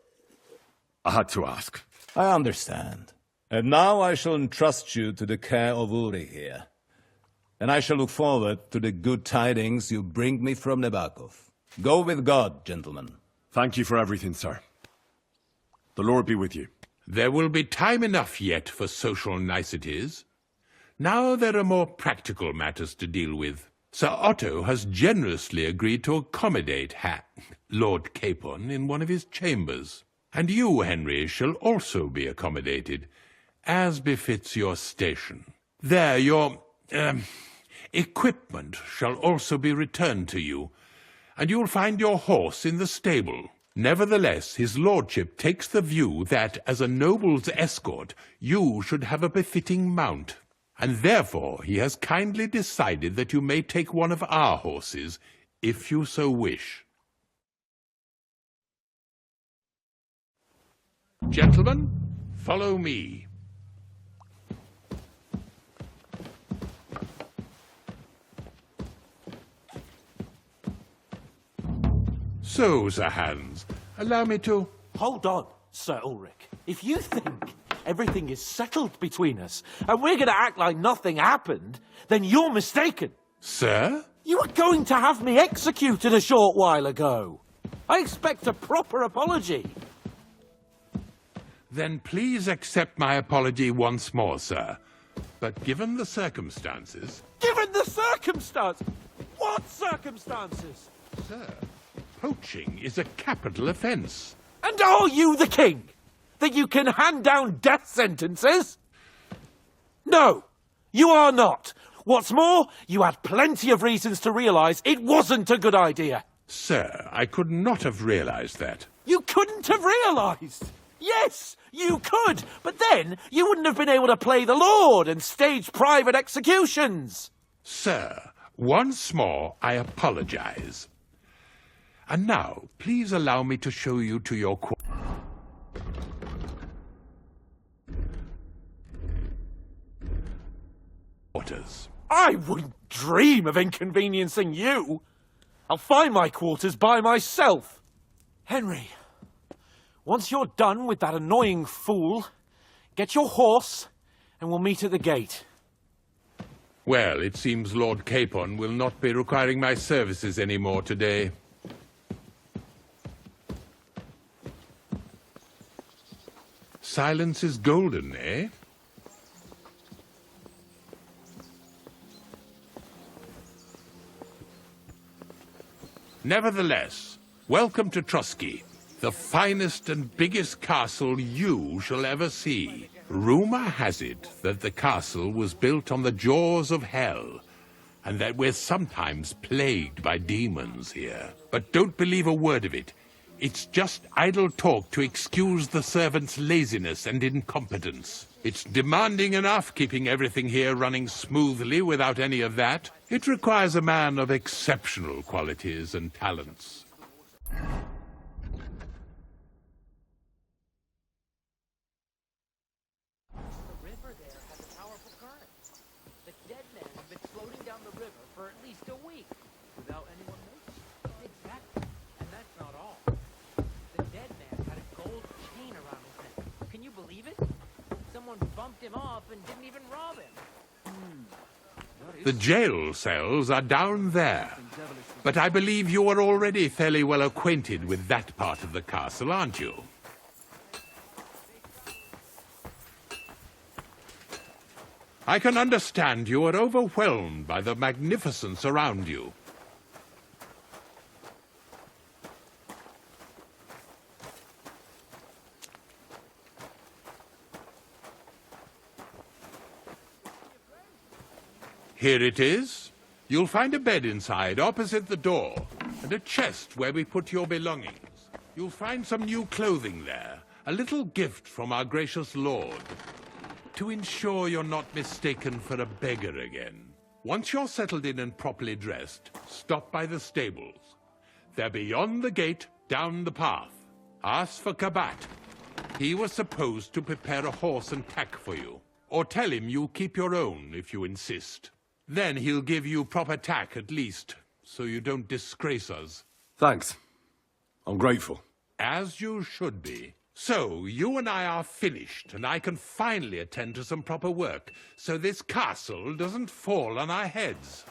I had to ask. I understand. And now I shall entrust you to the care of Uri here. And I shall look forward to the good tidings you bring me from Nebakov. Go with God, gentlemen. Thank you for everything, sir. The Lord be with you. There will be time enough yet for social niceties. Now there are more practical matters to deal with. Sir Otto has generously agreed to accommodate Lord Capon in one of his chambers. And you, Henry, shall also be accommodated, as befits your station. There, your equipment shall also be returned to you, and you'll find your horse in the stable. Nevertheless, his lordship takes the view that, as a noble's escort, you should have a befitting mount, and therefore he has kindly decided that you may take one of our horses, if you so wish. Gentlemen, follow me. So, Sir Hans, allow me to... Hold on, Sir Ulrich. If you think everything is settled between us, and we're going to act like nothing happened, then you're mistaken. Sir? You were going to have me executed a short while ago. I expect a proper apology. Then please accept my apology once more, sir. But given the circumstances... Given the circumstance? What circumstances? Sir, poaching is a capital offence. And are you the king? That you can hand down death sentences? No, you are not. What's more, you had plenty of reasons to realise it wasn't a good idea. Sir, I could not have realised that. You couldn't have realised? Yes, you could, but then you wouldn't have been able to play the Lord and stage private executions. Sir, once more I apologise. And now, please allow me to show you to your quarters. I wouldn't dream of inconveniencing you. I'll find my quarters by myself. Henry, once you're done with that annoying fool, get your horse and we'll meet at the gate. Well, it seems Lord Capon will not be requiring my services anymore today. Silence is golden, eh? Nevertheless, welcome to Trusky, the finest and biggest castle you shall ever see. Rumour has it that the castle was built on the jaws of hell, and that we're sometimes plagued by demons here. But don't believe a word of it. It's just idle talk to excuse the servants' laziness and incompetence. It's demanding enough keeping everything here running smoothly without any of that. It requires a man of exceptional qualities and talents. Him off and didn't even rob him. The jail cells are down there. But I believe you are already fairly well acquainted with that part of the castle, aren't you? I can understand you are overwhelmed by the magnificence around you. Here it is. You'll find a bed inside, opposite the door, and a chest where we put your belongings. You'll find some new clothing there, a little gift from our gracious lord, to ensure you're not mistaken for a beggar again. Once you're settled in and properly dressed, stop by the stables. They're beyond the gate, down the path. Ask for Kabat. He was supposed to prepare a horse and tack for you, or tell him you'll keep your own if you insist. Then he'll give you proper tack at least, so you don't disgrace us. Thanks. I'm grateful. As you should be. So, you and I are finished, and I can finally attend to some proper work, so this castle doesn't fall on our heads.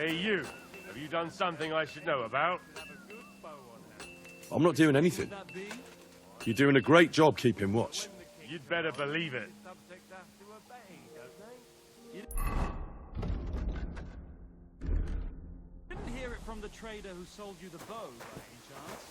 Hey, you. Have you done something I should know about? I'm not doing anything. You're doing a great job keeping watch. You'd better believe it. Didn't hear it from the trader who sold you the bow, by any chance?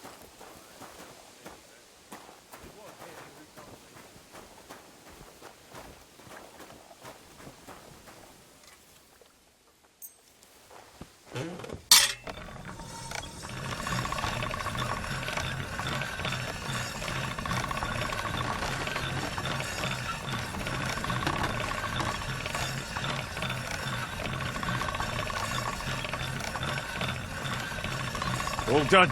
All done.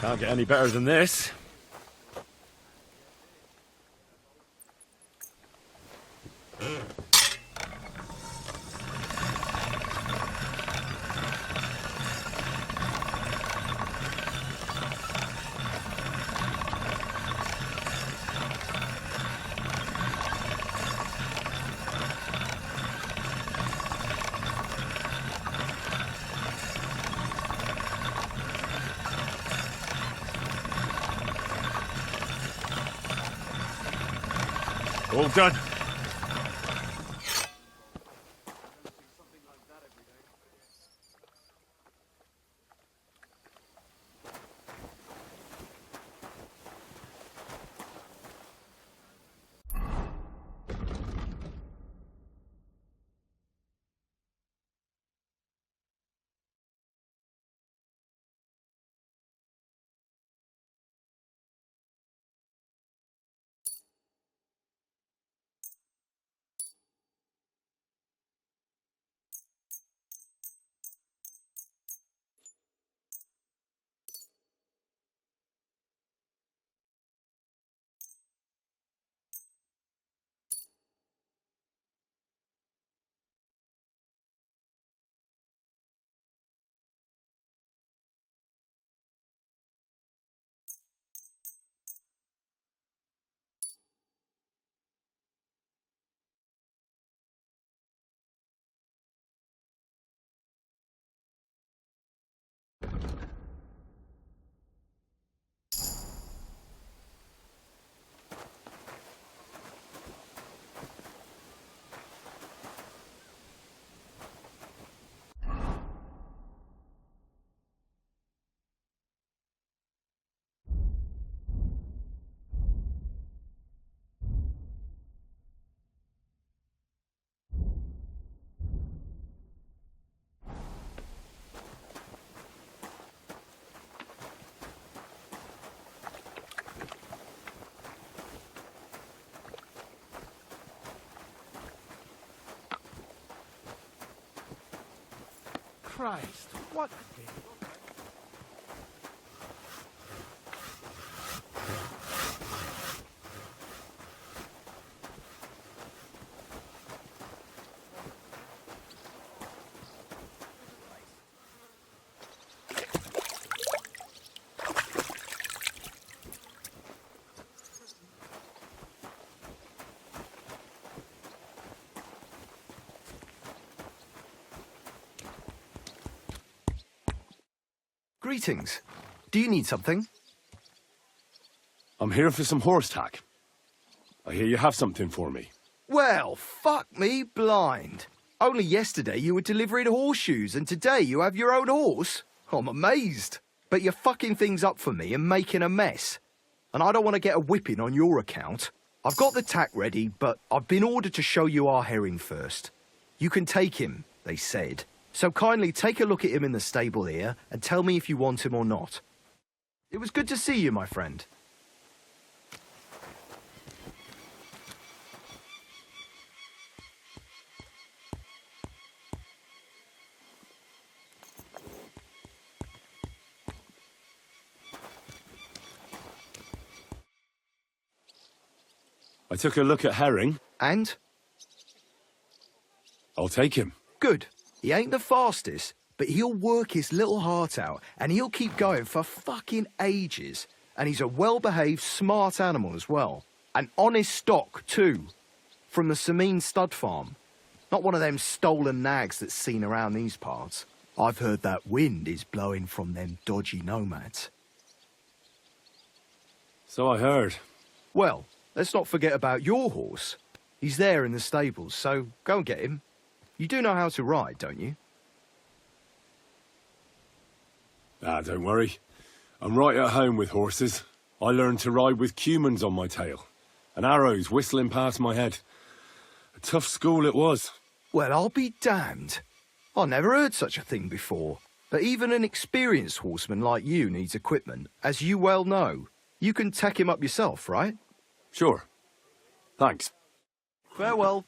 Can't get any better than this. All done. Christ, what the... Greetings. Do you need something? I'm here for some horse tack. I hear you have something for me. Well, fuck me blind. Only yesterday you were delivering horseshoes and today you have your own horse? I'm amazed. But you're fucking things up for me and making a mess. And I don't want to get a whipping on your account. I've got the tack ready, but I've been ordered to show you our herring first. You can take him, they said. So kindly take a look at him in the stable here and tell me if you want him or not. It was good to see you, my friend. I took a look at Herring. And? I'll take him. Good. He ain't the fastest, but he'll work his little heart out, and he'll keep going for fucking ages. And he's a well-behaved, smart animal as well. An honest stock, too. From the Sameen stud farm. Not one of them stolen nags that's seen around these parts. I've heard that wind is blowing from them dodgy nomads. So I heard. Well, let's not forget about your horse. He's there in the stables, so go and get him. You do know how to ride, don't you? Ah, don't worry. I'm right at home with horses. I learned to ride with cumans on my tail, and arrows whistling past my head. A tough school it was. Well, I'll be damned. I never heard such a thing before. But even an experienced horseman like you needs equipment, as you well know. You can tack him up yourself, right? Sure. Thanks. Farewell.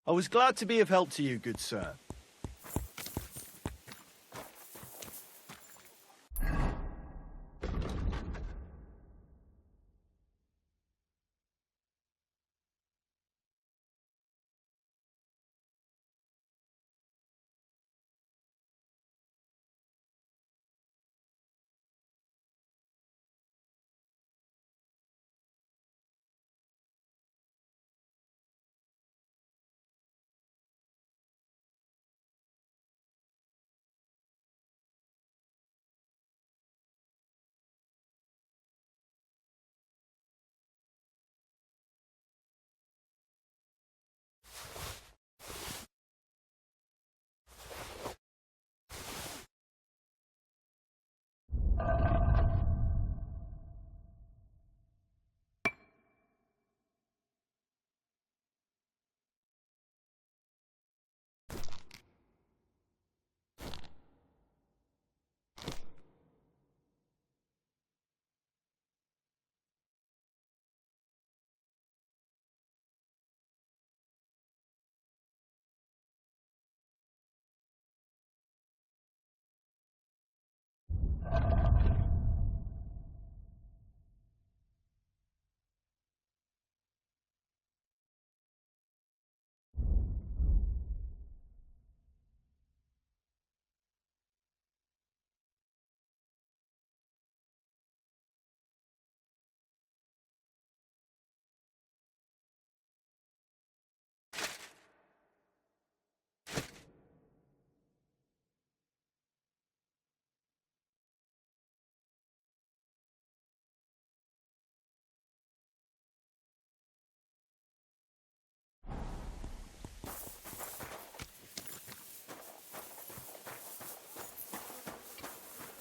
I was glad to be of help to you, good sir.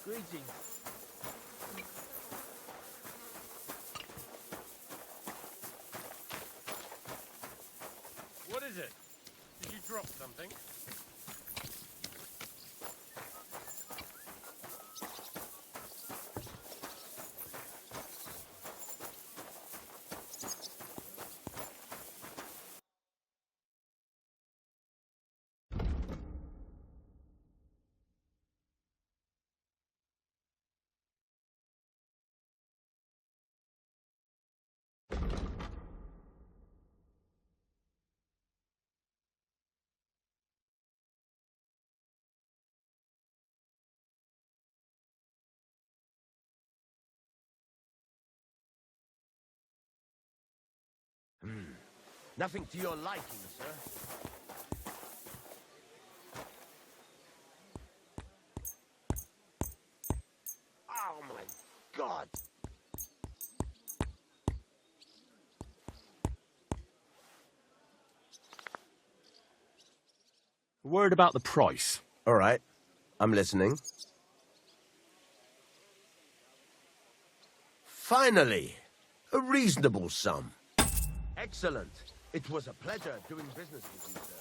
Greetings. What is it? Did you drop something? Nothing to your liking, sir. Oh my God! A word about the price. All right, I'm listening. Finally, a reasonable sum. Excellent. It was a pleasure doing business with you, sir.